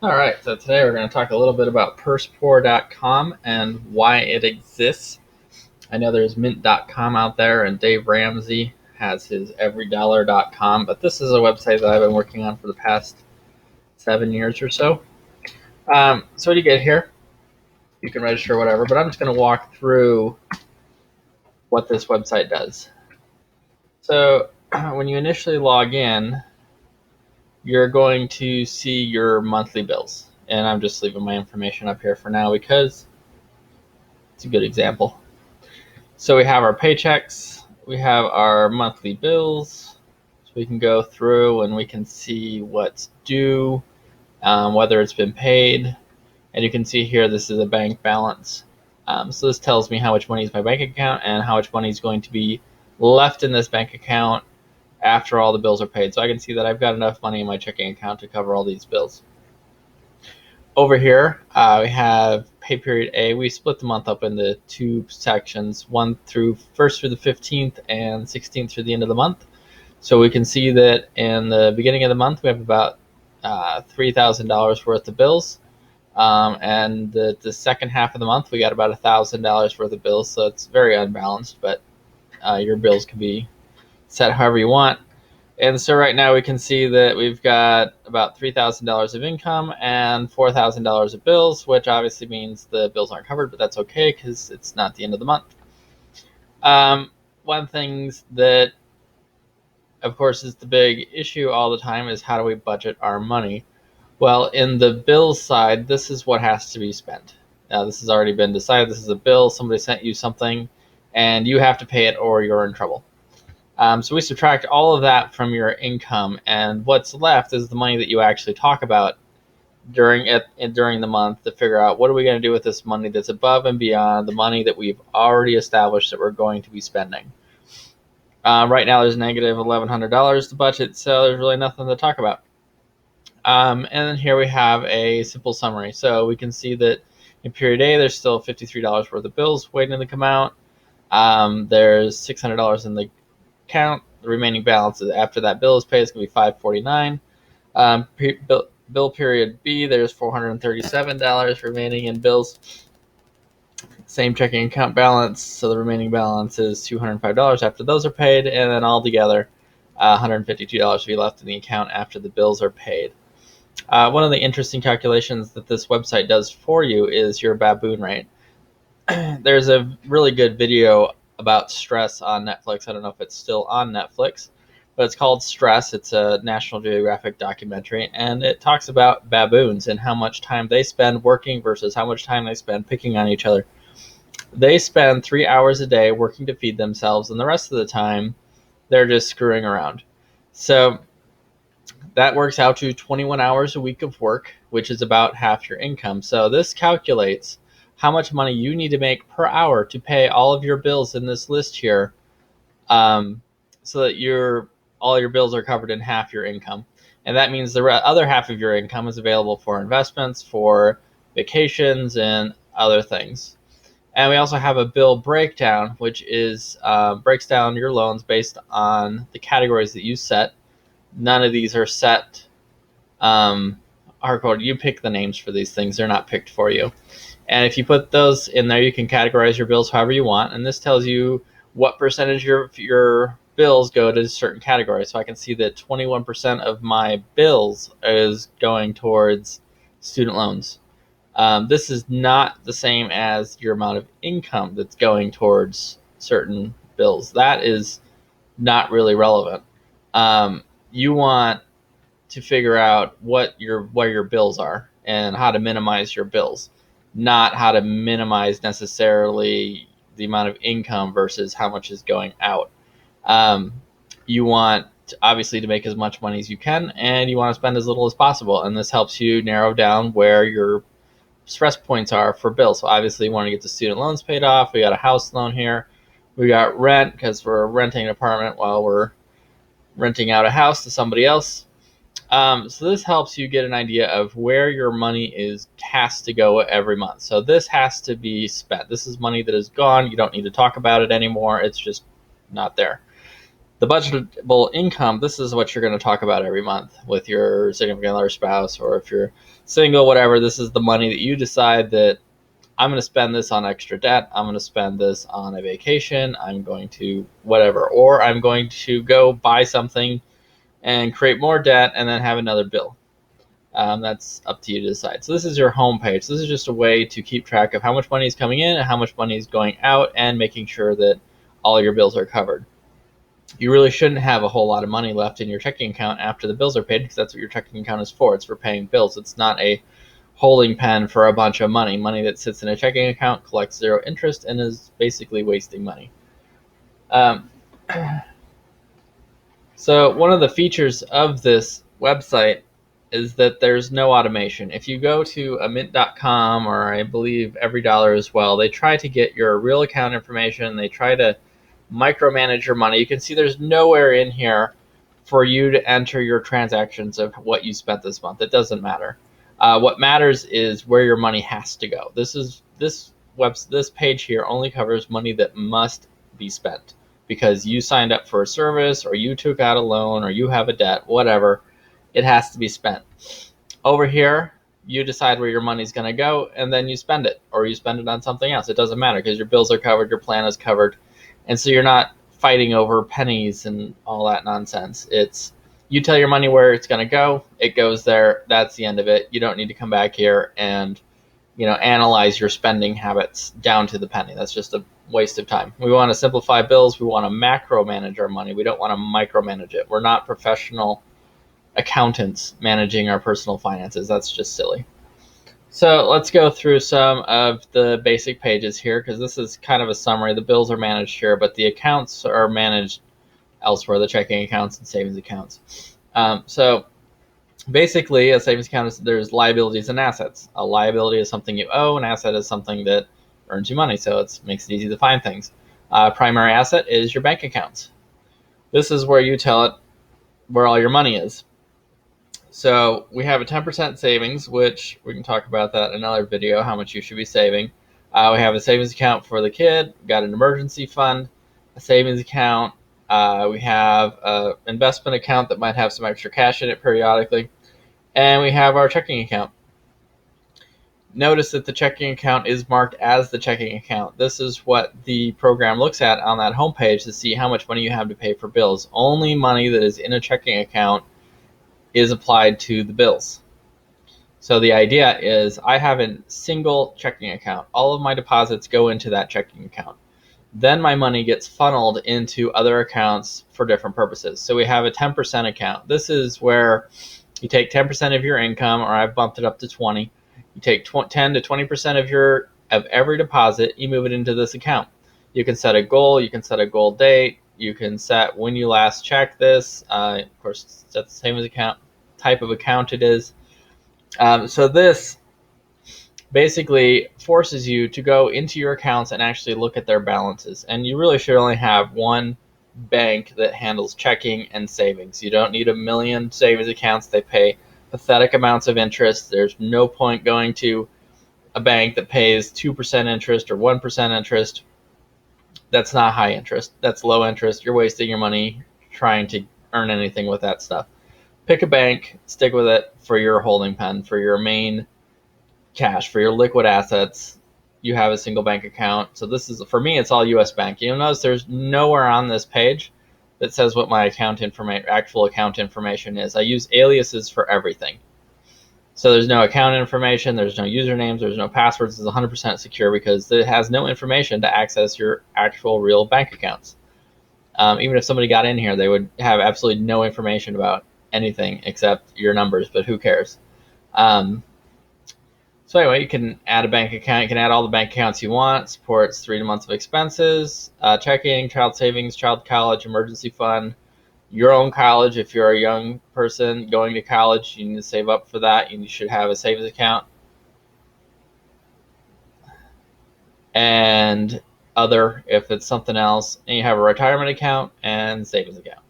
All right, so today we're going to talk a little bit about PursePoor.com and why it exists. I know there's Mint.com out there, and Dave Ramsey has his EveryDollar.com, but this is a website that I've been working on for the past 7 years or so. So when you get here, you can register whatever, but I'm just going to walk through what this website does. So when you initially log in, you're going to see your monthly bills. And I'm just leaving my information up here for now because it's a good example. So we have our paychecks, we have our monthly bills, so we can go through and we can see what's due, whether it's been paid, and you can see here this is a bank balance. So this tells me how much money is in my bank account and how much money is going to be left in this bank account after all the bills are paid. So I can see that I've got enough money in my checking account to cover all these bills. Over here, we have pay period A. We split the month up into two sections, first through the 15th and 16th through the end of the month. So we can see that in the beginning of the month, we have about $3,000 worth of bills. And the second half of the month, we got about $1,000 worth of bills. So it's very unbalanced, but your bills can be set however you want. And so right now we can see that we've got about $3,000 of income and $4,000 of bills, which obviously means the bills aren't covered, but that's okay because it's not the end of the month. One of the things that, of course, is the big issue all the time is how do we budget our money? Well, in the bills side, this is what has to be spent. Now, this has already been decided. This is a bill. Somebody sent you something, and you have to pay it or you're in trouble. So we subtract all of that from your income, and what's left is the money that you actually talk about during the month to figure out what are we going to do with this money that's above and beyond the money that we've already established that we're going to be spending. Right now there's negative $1,100 to budget, so there's really nothing to talk about. And then here we have a simple summary. So we can see that in period A, there's still $53 worth of bills waiting to come out. There's $600 in the account. The remaining balance after that bill is paid is going to be $549. Bill period B, there's $437 remaining in bills. Same checking account balance, so the remaining balance is $205 after those are paid, and then altogether, $152 will be left in the account after the bills are paid. One of the interesting calculations that this website does for you is your baboon rate. There's a really good video about stress on Netflix. I don't know if it's still on Netflix, but it's called Stress. It's a National Geographic documentary, and it talks about baboons and how much time they spend working versus how much time they spend picking on each other. They spend 3 hours a day working to feed themselves, and the rest of the time, they're just screwing around. So that works out to 21 hours a week of work, which is about half your income. So this calculates how much money you need to make per hour to pay all of your bills in this list here, so that all your bills are covered in half your income. And that means the other half of your income is available for investments, for vacations, and other things. And we also have a bill breakdown, which is breaks down your loans based on the categories that you set. None of these are set hard-coded. You pick the names for these things. They're not picked for you. And if you put those in there, you can categorize your bills however you want. And this tells you what percentage of your bills go to certain categories. So I can see that 21% of my bills is going towards student loans. This is not the same as your amount of income that's going towards certain bills. That is not really relevant. You want to figure out where your bills are and how to minimize your bills, not how to minimize necessarily the amount of income versus how much is going out. You want obviously to make as much money as you can, and you want to spend as little as possible. And this helps you narrow down where your stress points are for bills. So obviously you want to get the student loans paid off. We got a house loan here. We got rent because we're renting an apartment while we're renting out a house to somebody else. So this helps you get an idea of where your money has to go every month. So this has to be spent. This is money that is gone. You don't need to talk about it anymore. It's just not there. The budgetable income, this is what you're going to talk about every month with your significant other, spouse, or if you're single, whatever. This is the money that you decide that I'm going to spend this on extra debt. I'm going to spend this on a vacation. I'm going to whatever, or I'm going to go buy something and create more debt and then have another bill. That's up to you to decide. So this is your home page. This is just a way to keep track of how much money is coming in and how much money is going out, and making sure that all your bills are covered. You really shouldn't have a whole lot of money left in your checking account after the bills are paid, because that's what your checking account is for. It's for paying bills. It's not a holding pen for a bunch of money. Money that sits in a checking account collects zero interest and is basically wasting money. So one of the features of this website is that there's no automation. If you go to a mint.com, or I believe EveryDollar as well, they try to get your real account information. They try to micromanage your money. You can see there's nowhere in here for you to enter your transactions of what you spent this month. It doesn't matter. What matters is where your money has to go. This page here only covers money that must be spent because you signed up for a service, or you took out a loan, or you have a debt, whatever. It has to be spent. Over here, you decide where your money's going to go, and then you spend it, or you spend it on something else. It doesn't matter because your bills are covered, your plan is covered, and so you're not fighting over pennies and all that nonsense. It's you tell your money where it's going to go, it goes there. That's the end of it. You don't need to come back here and analyze your spending habits down to the penny. That's just a waste of time. We want to simplify bills. We want to macro manage our money. We don't want to micromanage it. We're not professional accountants managing our personal finances. That's just silly. So let's go through some of the basic pages here, because this is kind of a summary. The bills are managed here, but the accounts are managed elsewhere, the checking accounts and savings accounts. So basically, a savings account is, there's liabilities and assets. A liability is something you owe. An asset is something that earns you money, so it makes it easy to find things. Primary asset is your bank accounts. This is where you tell it where all your money is. So we have a 10% savings, which we can talk about that in another video, how much you should be saving. We have a savings account for the kid. We've got an emergency fund, a savings account. We have an investment account that might have some extra cash in it periodically. And we have our checking account. Notice that the checking account is marked as the checking account. This is what the program looks at on that homepage to see how much money you have to pay for bills. Only money that is in a checking account is applied to the bills. So the idea is I have a single checking account. All of my deposits go into that checking account. Then my money gets funneled into other accounts for different purposes. So we have a 10% account. This is where you take 10% of your income, or I've bumped it up to 20. You take 10 to 20% of every deposit, you move it into this account. You can set a goal, you can set a goal date, you can set when you last checked this. Of course, that's the same as account type of account it is. So this basically forces you to go into your accounts and actually look at their balances. And you really should only have one bank that handles checking and savings. You don't need a million savings accounts. They pay pathetic amounts of interest. There's no point going to a bank that pays 2% interest or 1% interest. That's not high interest. That's low interest. You're wasting your money trying to earn anything with that stuff. Pick a bank, stick with it for your holding pen, for your main cash, for your liquid assets. You have a single bank account. So this is, for me, it's all US Bank. You'll notice there's nowhere on this page that says what my actual account information is. I use aliases for everything. So there's no account information, there's no usernames, there's no passwords. It's 100% secure because it has no information to access your actual real bank accounts. Even if somebody got in here, they would have absolutely no information about anything except your numbers, but who cares? So anyway, you can add a bank account. You can add all the bank accounts you want. Supports 3 months of expenses, checking, child savings, child college, emergency fund, your own college. If you're a young person going to college, you need to save up for that. You should have a savings account. And other, if it's something else. And you have a retirement account and savings account.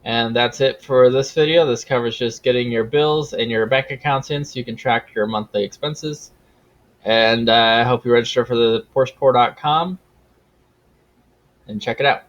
And that's it for this video. This covers just getting your bills and your bank accounts in so you can track your monthly expenses. And I hope you register for the PorsePour.com and check it out.